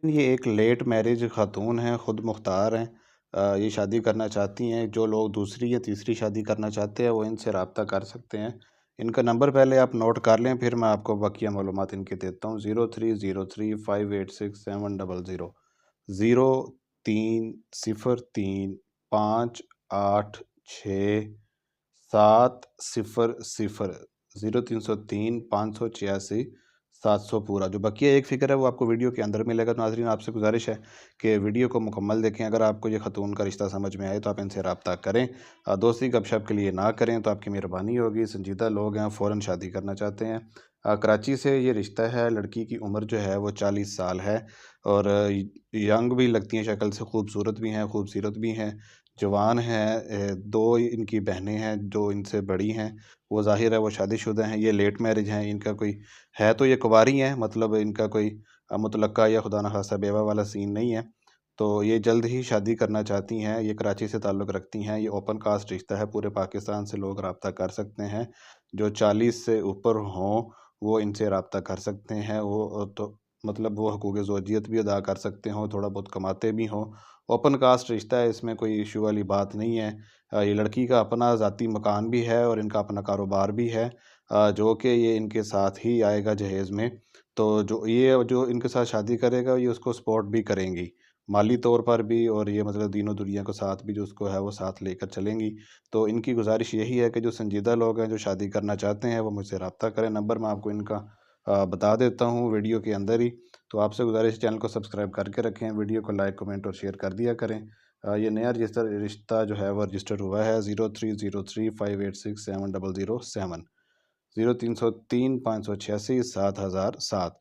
ये एक late marriage खातून हैं, खुद मुख्तार हैं। ये शादी करना चाहती हैं। जो लोग दूसरी या तीसरी शादी करना चाहते हैं, वो इनसे राब्ता कर सकते हैं। इनका नंबर पहले आप नोट कर लें, फिर मैं आपको बकिया मालूमात इनकी देता हूँ। 0303 586 700 03 03 586 700 पूरा जो बकिया एक फ़िगर है वो आपको वीडियो के अंदर मिलेगा। तो नाज़रीन आपसे गुज़ारिश है कि वीडियो को मुकम्मल देखें। अगर आपको ये ख़तून का रिश्ता समझ में आए तो आप इनसे रब्ता करें। दोस्ती गपशप के लिए ना करें तो आपकी मेहरबानी होगी। संजीदा लोग हैं, फ़ौरन शादी करना चाहते हैं। कराची से ये रिश्ता है। लड़की की उम्र जो है वो 40 साल है और यंग भी लगती हैं शक्ल से, खूबसूरत भी हैं, खूबसूरत भी हैं, जवान हैं। 2 इनकी बहनें हैं जो इनसे बड़ी हैं। वो ज़ाहिर है वो शादीशुदा हैं। ये लेट मैरिज हैं। इनका कोई है तो ये कुँवारी हैं, मतलब इनका कोई मुतल्लक़ा या खुदा न ख़ास्ता बेवा वाला सीन नहीं है। तो ये जल्द ही शादी करना चाहती हैं। ये कराची से ताल्लुक़ रखती हैं। ये ओपन कास्ट रिश्ता है, पूरे पाकिस्तान से लोग राब्ता कर सकते हैं। जो 40 से ऊपर हों, वो इनसे राब्ता कर सकते हैं। वो तो मतलब वो हकूक़ ज़ौजियत भी अदा कर सकते हों, थोड़ा बहुत कमाते भी हों। ओपन कास्ट रिश्ता है, इसमें कोई इश्यू वाली बात नहीं है। ये लड़की का अपना ज़ाती मकान भी है और इनका अपना कारोबार भी है, जो कि ये इनके साथ ही आएगा जहेज़ में। तो जो इनके साथ शादी करेगा, ये उसको सपोर्ट भी करेंगी, माली तौर पर भी, और ये मतलब दीनों दुनिया को साथ भी जो उसको है वो साथ लेकर चलेंगी। तो इनकी गुज़ारिश यही है कि जो संजीदा लोग हैं, जो शादी करना चाहते हैं, वो मुझसे राब्ता करें। नंबर मैं आपको इनका बता देता हूँ वीडियो के अंदर ही। तो आपसे गुज़ारिश है चैनल को सब्सक्राइब करके रखें, वीडियो को लाइक, कमेंट और शेयर कर दिया करें। ये नया रिश्ता जो है वो रजिस्टर हुआ है 0303 586 7007 0303 586 7007।